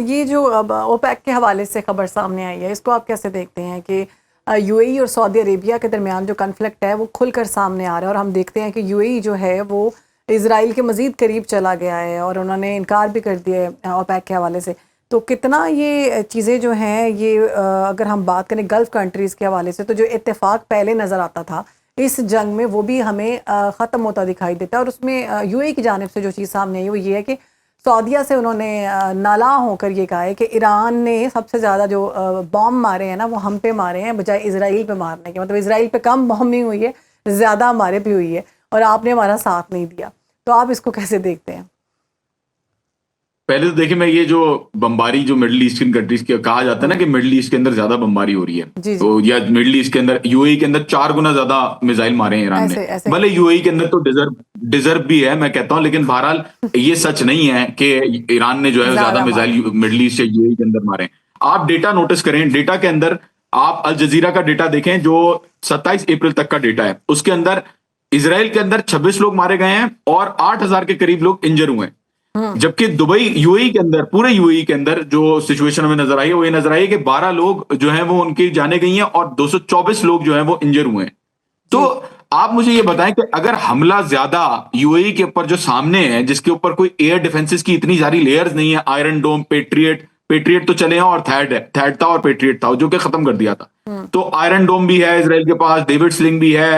ये जो अब ओपेक के हवाले से खबर सामने आई है, इसको आप कैसे देखते हैं कि यूएई और सऊदी अरेबिया के दरमियान जो कन्फ्लिक्ट है वो खुलकर सामने आ रहा है, और हम देखते हैं कि यूएई जो है वो इजराइल के मज़ीद करीब चला गया है और उन्होंने इनकार भी कर दिया है ओपेक के हवाले से। तो कितना ये चीज़ें जो हैं ये अगर हम बात करें गल्फ़ कंट्रीज़ के हवाले से, तो जो इत्तेफाक पहले नज़र आता था इस जंग में वो भी हमें ख़त्म होता दिखाई देता है। और उसमें यूएई की जानिब से जो चीज़ सामने आई वो ये है कि सऊदीया से उन्होंने नाला होकर ये कहा है कि ईरान ने सबसे ज़्यादा जो बॉम्ब मारे हैं ना वो हम पे मारे हैं बजाय इजराइल पे मारने के। मतलब इजराइल पे कम बॉम्बिंग हुई है, ज़्यादा हमारे पे हुई है और आपने हमारा साथ नहीं दिया। तो आप इसको कैसे देखते हैं? पहले तो देखिए, मैं ये जो बमबारी जो मिडिल ईस्टर्न कंट्रीज के कहा जाता है ना कि मिडिल ईस्ट के अंदर ज्यादा बमबारी हो रही है, जी, तो या मिडिल ईस्ट के अंदर यूएई के अंदर 4 गुना ज्यादा मिसाइल मारे हैं ईरान ऐसे ने। ऐसे भले यूएई के अंदर तो डिजर्व भी है, मैं कहता हूं, लेकिन बहरहाल ये सच नहीं है कि ईरान ने जो है ज्यादा ज़्यादा मारे। मिसाइल मिडिल ईस्ट या यूएई के अंदर मारे हैं। आप डेटा नोटिस करें, डेटा के अंदर आप अल जजीरा का डेटा देखें जो 27 अप्रैल तक का डेटा है, उसके अंदर इसराइल के अंदर 26 लोग मारे गए हैं और 8,000 के करीब लोग इंजर हुए हैं। जबकि दुबई यूएई के अंदर, पूरे यूएई के अंदर जो सिचुएशन हमें नजर आई है वो ये नजर आई है कि 12 लोग जो हैं वो उनकी जाने गई हैं और 224 लोग जो हैं वो इंजर हुए हैं। तो आप मुझे ये बताएं कि अगर हमला ज्यादा यूएई के ऊपर जो सामने है, जिसके ऊपर कोई एयर डिफेंसेस की इतनी सारी लेयर्स नहीं है, आयरन डोम, पेट्रियट तो चले हैं और थैड था और पेट्रियट था जो कि खत्म कर दिया था। तो आयरन डोम भी है इसराइल के पास, डेविड स्लिंग भी है,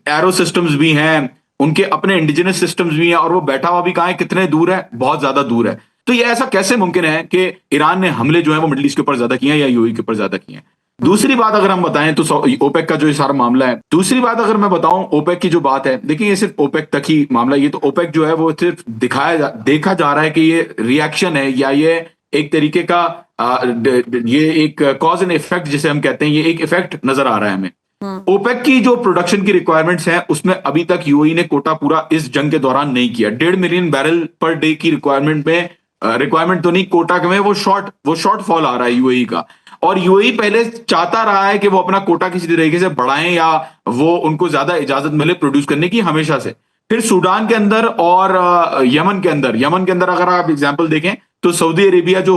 एरो सिस्टम्स भी हैं, उनके अपने इंडिजिनस सिस्टम्स भी हैं, और वो बैठा हुआ भी कहां है, कितने दूर है, बहुत ज्यादा दूर है। तो ये ऐसा कैसे मुमकिन है कि ईरान ने हमले जो है वो मिडिल ईस्ट के ऊपर ज्यादा किए हैं या यूएई के ऊपर ज्यादा किए हैं? दूसरी बात अगर हम बताएं तो ओपेक का जो ये सारा मामला है, दूसरी बात अगर मैं बताऊं ओपेक की जो बात है, देखिए ये सिर्फ ओपेक तक ही मामला, ये तो ओपेक जो है वो सिर्फ देखा जा रहा है कि ये रिएक्शन है या ये एक तरीके का ये एक कॉज एंड इफेक्ट जिसे हम कहते हैं, ये एक इफेक्ट नजर आ रहा है हमें। ओपेक की जो प्रोडक्शन की रिक्वायरमेंट्स हैं उसमें अभी तक यूएई ने कोटा पूरा इस जंग के दौरान नहीं किया। 1.5 मिलियन बैरल पर डे की रिक्वायरमेंट तो नहीं, कोटा में वो शॉर्ट फॉल आ रहा है यूएई का। और यूएई पहले चाहता रहा है कि वो अपना कोटा किसी तरीके से बढ़ाएं या वो उनको ज्यादा इजाजत मिले प्रोड्यूस करने की हमेशा से। फिर सूडान के अंदर और यमन के अंदर अगर आप एग्जाम्पल देखें तो सऊदी अरेबिया जो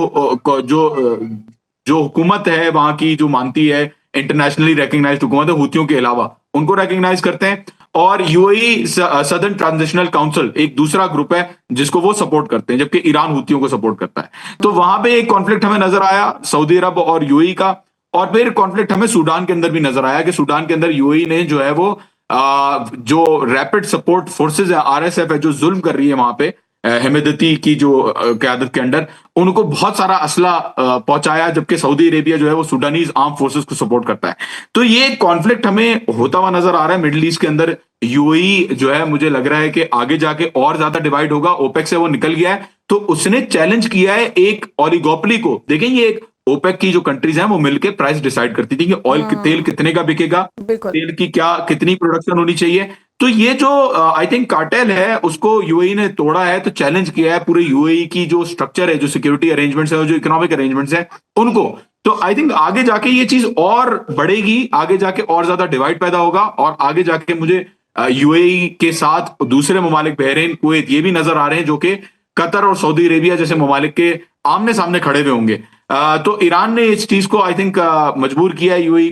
हुकूमत है वहां की, जो मानती है इंटरनेशनली रिकग्नाइज्ड हुकूमत है हुतियों के अलावा, उनको रिकग्नाइज करते हैं। और यूएई सदर्न ट्रांजिशनल काउंसिल एक दूसरा ग्रुप है जिसको वो सपोर्ट करते हैं, जबकि ईरान हुतियों को सपोर्ट करता है। तो वहां पे एक कॉन्फ्लिक्ट हमें नजर आया सऊदी अरब और यूएई का। और फिर कॉन्फ्लिक्ट हमें सूडान के अंदर भी नजर आया कि सूडान के अंदर यूएई ने जो है वो जो रैपिड सपोर्ट फोर्सेज है, आरएसएफ है, जो जुल्म कर रही है वहां पे हेमेदती की जो क्यादत के अंडर, उनको बहुत सारा असला पहुंचाया, जबकि सऊदी अरेबिया जो है वो सूडानीज आर्म फोर्सेस को सपोर्ट करता है। तो ये कॉन्फ्लिक्ट हमें होता हुआ नजर आ रहा है मिडिल ईस्ट के अंदर। यूएई जो है मुझे लग रहा है कि आगे जाके और ज्यादा डिवाइड होगा। ओपेक से वो निकल गया है तो उसने चैलेंज किया है एक ओलिगोपोली को। देखें, ये एक ओपेक की जो कंट्रीज हैं वो मिलकर प्राइस डिसाइड करती थी कि ऑयल तेल कितने का बिकेगा, तेल की कितनी प्रोडक्शन होनी चाहिए। तो ये जो आई थिंक कार्टेल है उसको यूएई ने तोड़ा है, तो चैलेंज किया है पूरे यूएई की जो स्ट्रक्चर है, जो सिक्योरिटी अरेंजमेंट्स है और जो इकोनॉमिक अरेंजमेंट्स है उनको। तो आई थिंक आगे जाके ये चीज और बढ़ेगी, आगे जाके और ज्यादा डिवाइड पैदा होगा, और आगे जाके मुझे यूएई के साथ दूसरे ममालिक बहरीन, कुवैत, ये भी नजर आ रहे हैं जो कि कतर और सऊदी अरेबिया जैसे ममालिक के आमने सामने खड़े हुए होंगे। तो ईरान ने इस चीज को आई थिंक मजबूर किया है यूएई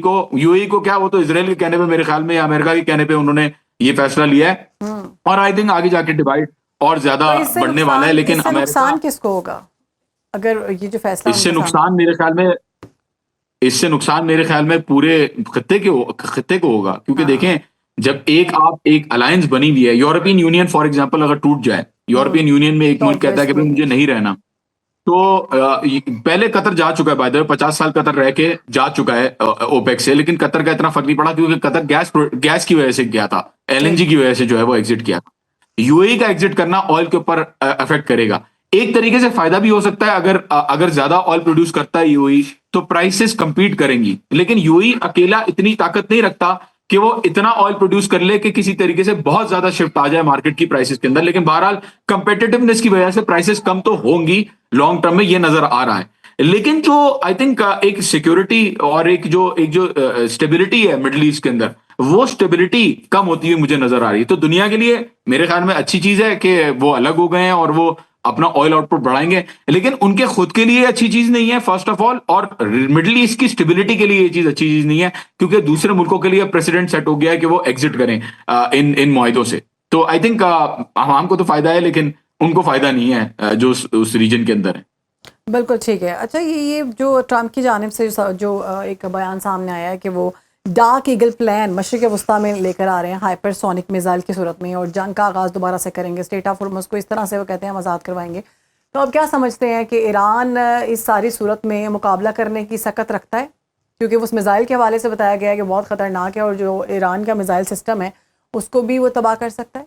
को क्या, वो तो इजराइल के कहने पे मेरे ख्याल में या अमेरिका के कहने पे उन्होंने ये फैसला लिया है। और आई थिंक आगे जाके डिवाइड और ज्यादा बढ़ने वाला है। लेकिन नुकसान किसको होगा अगर ये जो फैसला? इससे नुकसान मेरे ख्याल में पूरे खत्ते को होगा, क्योंकि देखें, जब आप एक अलायंस बनी हुई है, यूरोपियन यूनियन फॉर एग्जांपल अगर टूट जाए, यूरोपियन यूनियन में एक मुल्क कहता है कि भाई मुझे नहीं रहना, तो पहले कतर जा चुका है, बाय द वे 50 साल कतर रह के जा चुका है ओपेक से, लेकिन कतर का इतना फर्क नहीं पड़ा क्योंकि कतर गैस की वजह से गया था, एलएनजी की वजह से जो है वो एग्जिट किया था। यूएई का एग्जिट करना ऑयल के ऊपर अफेक्ट करेगा। एक तरीके से फायदा भी हो सकता है, अगर ज्यादा ऑयल प्रोड्यूस करता है यूएई तो प्राइसेस कंपीट करेंगी, लेकिन यूएई अकेला इतनी ताकत नहीं रखता कि वो इतना ऑयल प्रोड्यूस कर ले कि किसी तरीके से बहुत ज्यादा शिफ्ट आ जाए मार्केट की प्राइसेस के अंदर। लेकिन बहरहाल कंपेटिटिवनेस की वजह से प्राइसेस कम तो होंगी लॉन्ग टर्म में, ये नजर आ रहा है। लेकिन जो आई थिंक एक सिक्योरिटी और एक जो स्टेबिलिटी है मिडिल ईस्ट के अंदर, वो स्टेबिलिटी कम होती हुई मुझे नजर आ रही है। तो दुनिया के लिए मेरे ख्याल में अच्छी चीज है कि वो अलग हो गए हैं और वो अपना ऑयल आउटपुट बढ़ाएंगे, लेकिन उनके खुद के लिए अच्छी चीज नहीं है फर्स्ट ऑफ ऑल, और मिडिल ईस्ट की स्टेबिलिटी के लिए ये चीज अच्छी चीज नहीं है, क्योंकि दूसरे मुल्कों के लिए प्रेसिडेंट सेट हो गया है कि वो एग्जिट करें इन मुआहिदों से। तो आई थिंक हमको तो फायदा है, लेकिन उनको फायदा नहीं है जो उस रीजन के अंदर है। बिल्कुल ठीक है। अच्छा, ये जो ट्रंप की जानिब से जो एक बयान सामने आया है कि वो डार्क ईगल प्लान मशरिक़ वस्ता में लेकर आ रहे हैं हाइपरसोनिक मिसाइल की सूरत में, और जंग का आगाज़ दोबारा से करेंगे, स्टेट ऑफ होर्मुज़ को इस तरह से वो कहते हैं हम आज़ाद करवाएंगे। तो अब क्या समझते हैं कि ईरान इस सारी सूरत में मुकाबला करने की सकत रखता है? क्योंकि उस मिसाइल के हवाले से बताया गया है कि बहुत ख़तरनाक है और जो ईरान का मिसाइल सिस्टम है उसको भी वो तबाह कर सकता है।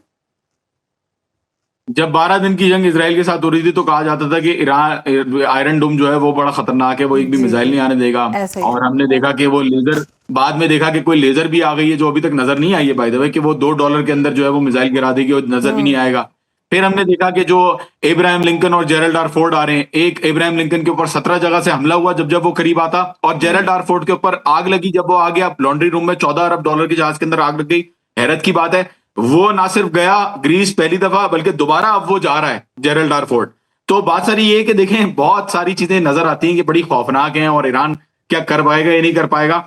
जब 12 दिन की जंग इसराइल के साथ हो रही थी तो कहा जाता था कि ईरान आयरन डोम जो है वो बड़ा खतरनाक है, वो एक भी जी मिसाइल जी, नहीं आने देगा। ऐसे ही और हमने देखा कि वो लेजर, बाद में देखा कि कोई लेजर भी आ गई है जो अभी तक नजर नहीं आई है बाय द वे, कि वो $2 के अंदर जो है वो मिसाइल गिरा देगी और नजर भी नहीं आएगा। फिर हमने देखा कि जो इब्राहिम लिंकन और जेरल्ड आर फोर्ड आ रहे हैं, एक इब्राहिम लिंकन के ऊपर 17 जगह से हमला हुआ जब जब वो करीब आता, और जेरल्ड आर फोर्ड के ऊपर आग लगी जब वो आ गया लॉन्ड्री रूम में, $14 अरब के जहाज के अंदर आग लग गई। हैरत की बात है, वो ना सिर्फ गया ग्रीस पहली दफा, बल्कि दोबारा अब वो जा रहा है जेरल्ड आर फोर्ड। तो बात सारी ये है कि देखें, बहुत सारी चीजें नजर आती हैं कि बड़ी खौफनाक हैं, और ईरान क्या कर पाएगा या नहीं कर पाएगा।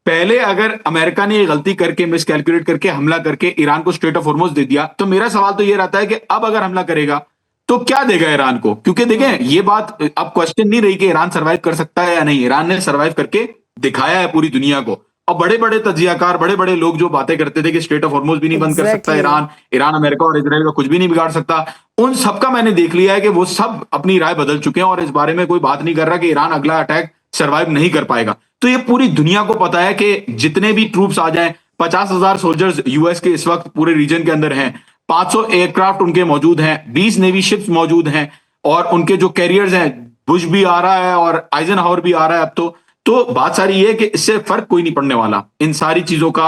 पहले अगर अमेरिका ने ये गलती करके मिसकैलकुलेट करके हमला करके ईरान को स्ट्रेट ऑफ होर्मुज दे दिया, तो मेरा सवाल तो ये रहता है कि अब अगर हमला करेगा तो क्या देगा ईरान को? क्योंकि देखें, ये बात अब क्वेश्चन नहीं रही कि ईरान सर्वाइव कर सकता है या नहीं, ईरान ने सर्वाइव करके दिखाया है पूरी दुनिया को। और बड़े बड़े तजियाकार, बड़े बड़े लोग जो बातें करते थे कि स्ट्रेट ऑफ होर्मुज भी नहीं बंद कर सकता ईरान, ईरान अमेरिका और इजराइल का कुछ भी नहीं बिगाड़ सकता, उन सबका मैंने देख लिया है कि वो सब अपनी राय बदल चुके हैं और इस बारे में कोई बात नहीं कर रहा कि ईरान अगला अटैक सर्वाइव नहीं कर पाएगा। तो ये पूरी दुनिया को पता है कि जितने भी ट्रूप्स आ जाएं, 50,000 सोल्जर्स यूएस के इस वक्त पूरे रीजन के अंदर हैं, 500 एयरक्राफ्ट उनके मौजूद हैं, 20 नेवी शिप्स मौजूद हैं, और उनके जो कैरियर्स हैं, बुश भी आ रहा है और आइजनहावर भी आ रहा है अब तो बात सारी ये है कि इससे फर्क कोई नहीं पड़ने वाला। इन सारी चीजों का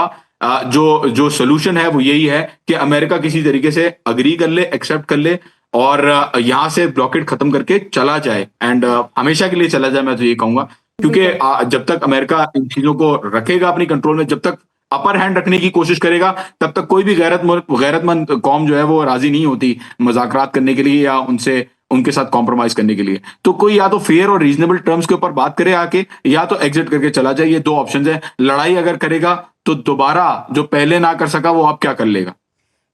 जो सोल्यूशन है वो यही है कि अमेरिका किसी तरीके से अग्री कर ले, एक्सेप्ट कर ले, और यहां से ब्लॉकेड खत्म करके चला जाए, एंड हमेशा के लिए चला जाए, मैं तो ये कहूंगा। क्योंकि जब तक अमेरिका इन चीजों को रखेगा अपनी कंट्रोल में, जब तक अपर हैंड रखने की कोशिश करेगा, तब तक कोई भी गैरतमंद कौम जो है वो राजी नहीं होती मुज़ाकरात करने के लिए या उनके साथ कॉम्प्रोमाइज करने के लिए। तो कोई या तो फेयर और रीजनेबल टर्म्स के ऊपर बात करे आके, या तो एग्जिट करके चला जाए। ये दो ऑप्शंस हैं। लड़ाई अगर करेगा तो दोबारा जो पहले ना कर सका वो अब क्या कर लेगा।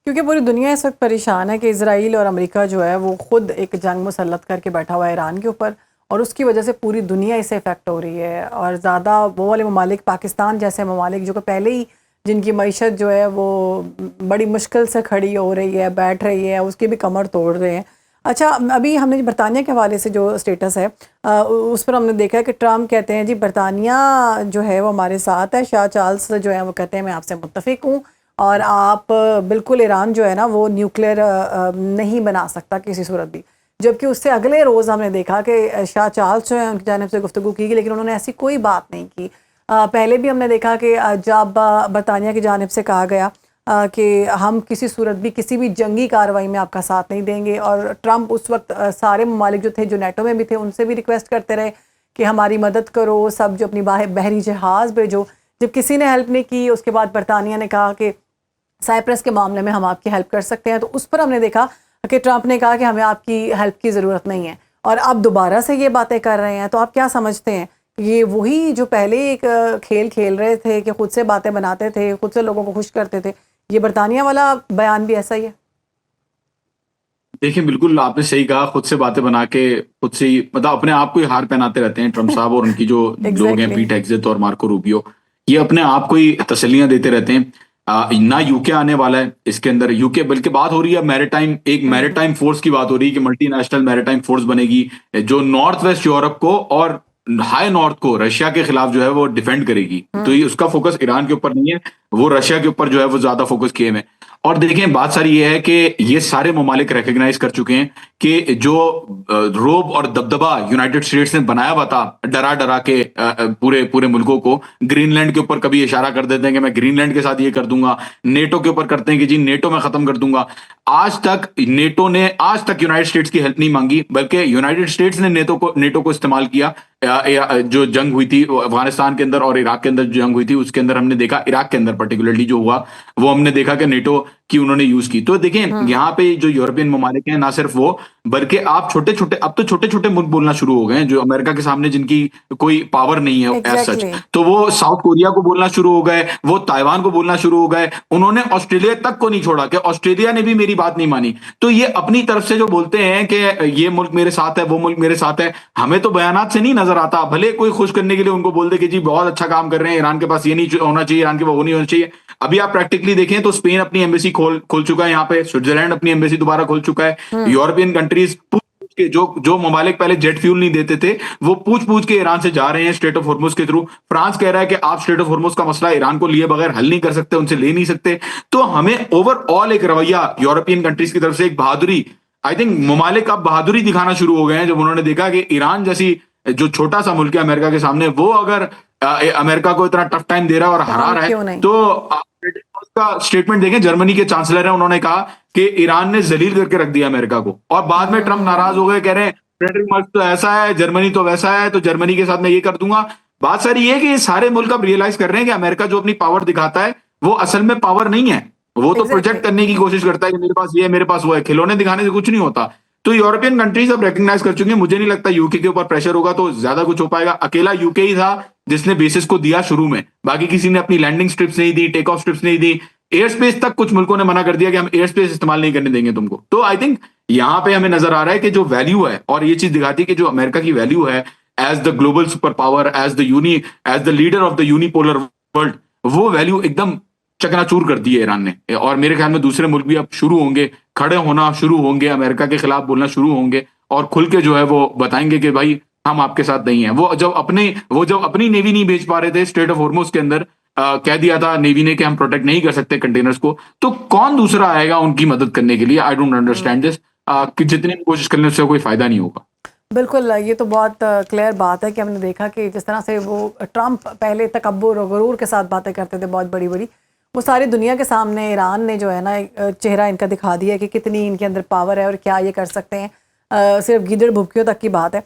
क्योंकि पूरी दुनिया इस वक्त परेशान है कि इजराइल और अमेरिका जो है वो खुद एक जंग मुसल्लत करके बैठा हुआ है ईरान के ऊपर, और उसकी वजह से पूरी दुनिया इससे इफेक्ट हो रही है। और ज़्यादा वो वाले ममालिक, पाकिस्तान जैसे ममालिक जो कि पहले ही जिनकी मईशत जो है वो बड़ी मुश्किल से खड़ी हो रही है, बैठ रही है, उसकी भी कमर तोड़ रहे हैं। अच्छा, अभी हमने बरतानिया के हवाले से जो स्टेटस है उस पर हमने देखा है कि ट्रम्प कहते हैं जी बरतानिया जो है वो हमारे साथ है, शाह चार्ल्स जो है वो कहते हैं मैं आपसे मुत्तफिक हूँ, और आप बिल्कुल ईरान जो है ना वो न्यूक्लियर नहीं बना सकता किसी सूरत भी। जबकि उससे अगले रोज़ हमने देखा कि शाह चार्ल्स जो है उनकी जानिब से गुफ्तगू की गई, लेकिन उन्होंने ऐसी कोई बात नहीं की। पहले भी हमने देखा कि जब बरतानिया की जानिब से कहा गया कि हम किसी सूरत भी किसी भी जंगी कार्रवाई में आपका साथ नहीं देंगे, और ट्रंप उस वक्त सारे ममालिक जो थे, जो नेटो में भी थे, उनसे भी रिक्वेस्ट करते रहे कि हमारी मदद करो, सब जो अपनी बहरी जहाज़ भेजो। जब किसी ने हेल्प नहीं की, उसके बाद बरतानिया ने कहा कि साइप्रस के मामले में हम आपकी हेल्प कर सकते हैं। तो उस पर हमने देखा कि ट्रंप ने कहा कि हमें आपकी हेल्प की ज़रूरत नहीं है, और अब दोबारा से ये बातें कर रहे हैं। तो आप क्या समझते हैं, ये वही जो पहले एक खेल खेल रहे थे कि खुद से बातें बनाते थे, खुद से लोगों को खुश करते थे, ये बरतानिया वाला बयान भी ऐसा ही है? देखिए, बिल्कुल आपने सही कहा, खुद से बातें बना के खुद से ही मतलब अपने आप को ही हार पहनाते रहते हैं ट्रम्प साहब, और उनकी जो लोग हैं पीट हेग्सेथ और मार्को रूबियो, ये अपने आप को ही तसल्लियां देते रहते हैं। ना यूके आने वाला है इसके अंदर, यूके बल्कि बात हो रही है मैरिटाइम, एक मैरिटाइम फोर्स की बात हो रही है कि मल्टीनेशनल मैरिटाइम फोर्स बनेगी जो नॉर्थ वेस्ट यूरोप को और हाई नॉर्थ को रशिया के खिलाफ जो है वो डिफेंड करेगी। तो ये उसका फोकस ईरान के ऊपर नहीं है, वो रशिया के ऊपर जो है वो ज्यादा फोकस किए हुए हैं। और देखें, बात सारी ये है कि ये सारे ममालिक रिकग्नाइज कर चुके हैं कि जो रोब और दबदबा यूनाइटेड स्टेट्स ने बनाया हुआ था डरा डरा के पूरे पूरे मुल्कों को, ग्रीनलैंड के ऊपर कभी इशारा कर देते हैं कि मैं ग्रीनलैंड के साथ ये कर दूंगा, नेटो के ऊपर करते हैं कि जी नेटो में खत्म कर दूंगा। आज तक नेटो ने यूनाइटेड स्टेट्स की हेल्प नहीं मांगी, बल्कि यूनाइटेड स्टेट्स ने नेटो को इस्तेमाल किया। जो जंग हुई थी अफगानिस्तान के अंदर और इराक के अंदर जो जंग हुई थी, उसके अंदर हमने देखा, इराक के अंदर पर्टिकुलरली जो हुआ वो हमने देखा कि नेटो कि उन्होंने यूज की। तो देखें यहाँ पे जो यूरोपियन ममालिक हैं, ना सिर्फ वो बल्कि आप छोटे छोटे, अब तो छोटे छोटे मुल्क बोलना शुरू हो गए हैं जो अमेरिका के सामने जिनकी कोई पावर नहीं है एज सच। एग्जैक्टली। तो वो साउथ कोरिया को बोलना शुरू हो गए, वो ताइवान को बोलना शुरू हो गए, उन्होंने ऑस्ट्रेलिया तक को नहीं छोड़ा कि ऑस्ट्रेलिया ने भी मेरी बात नहीं मानी। तो ये अपनी तरफ से जो बोलते हैं कि ये मुल्क मेरे साथ है, वो मुल्क मेरे साथ है, हमें तो बयानात से नहीं नजर आता। भले कोई खुश करने के लिए उनको बोल दे कि जी बहुत अच्छा काम कर रहे हैं, ईरान के पास ये नहीं होना चाहिए, ईरान के पास वो नहीं होना चाहिए। अभी आप प्रैक्टिकली देखें तो स्पेन अपनी एम्बेसी खोल चुका है यहाँ पे, स्विट्जरलैंड अपनी एम्बेसी दोबारा खोल चुका है, यूरोपियन कंट्रीज के जो ममालिक पहले जेट फ्यूल नहीं देते थे वो पूछ के ईरान से जा रहे हैं स्ट्रेट ऑफ हॉर्मुज के थ्रू। फ्रांस कह रहा है कि आप स्ट्रेट ऑफ हॉर्मुज का मसला ईरान को लिए बगैर हल नहीं कर सकते, उनसे ले नहीं सकते। तो हमें ओवरऑल एक रवैया यूरोपियन कंट्रीज की तरफ से, एक बहादुरी, आई थिंक ममालिक अब बहादुरी दिखाना शुरू हो गए हैं जब उन्होंने देखा कि ईरान जैसी जो छोटा सा मुल्क है अमेरिका के सामने, वो अगर अमेरिका को इतना टफ टाइम दे रहा है और हरा रहा है। तो का स्टेटमेंट देखें, जर्मनी के चांसलर हैं, उन्होंने कहा कि ईरान ने जलील करके रख दिया अमेरिका को, और बाद में ट्रम्प नाराज हो गए, कह रहे हैं फ्रेडरिक मर्ज तो ऐसा है, जर्मनी तो वैसा है, तो जर्मनी के साथ मैं ये कर दूंगा। बात सारी ये है कि ये सारे मुल्क अब रियलाइज कर रहे हैं कि अमेरिका जो अपनी पावर दिखाता है वो असल में पावर नहीं है, वो तो प्रोजेक्ट करने की कोशिश करता है कि मेरे पास ये है, मेरे पास वो है, खिलौने दिखाने से कुछ नहीं होता। तो यूरोपियन कंट्रीज अब रिकग्नाइज कर चुके हैं। मुझे नहीं लगता यूके के ऊपर प्रेशर होगा तो ज्यादा कुछ हो पाएगा। अकेला यूके ही था जिसने बेसिस को दिया शुरू में, बाकी किसी ने अपनी लैंडिंग स्ट्रिप्स नहीं दी, टेक ऑफ स्ट्रिप्स नहीं दी, एयर स्पेस तक कुछ मुल्कों ने मना कर दिया कि हम एयर स्पेस इस्तेमाल नहीं करने देंगे तुमको। तो आई थिंक यहां पे हमें नजर आ रहा है कि जो वैल्यू है, और ये चीज दिखाती है कि जो अमेरिका की वैल्यू है as the global super power, as the leader of the unipolar world, वो वैल्यू एकदम चकनाचूर कर दी है ईरान ने। और मेरे ख्याल में दूसरे मुल्क भी अब शुरू होंगे, खड़े होना शुरू होंगे, अमेरिका के खिलाफ बोलना शुरू होंगे और खुल के जो है वो बताएंगे कि भाई हम आपके साथ नहीं है। वो जब अपनी नेवी नहीं भेज पा रहे थे स्ट्रेट ऑफ हॉर्मुज के अंदर, कह दिया था नेवी ने कि हम प्रोटेक्ट नहीं कर सकते कंटेनर्स को, तो कौन दूसरा आएगा उनकी मदद करने के लिए? आई डोंट अंडरस्टैंड दिस, कि जितनी भी कोशिश करने उससे कोई फायदा नहीं होगा। बिल्कुल, ये तो बहुत क्लियर बात है कि हमने देखा कि जिस तरह से वो ट्रम्प पहले तकब्बुर और गुरूर के साथ बातें करते थे बहुत बड़ी बड़ी, वो सारी दुनिया के सामने ईरान ने जो है ना चेहरा इनका दिखा दिया कि कितनी इनके अंदर पावर है और क्या ये कर सकते हैं। सिर्फ गीदड़ भुक्कियों तक की बात है।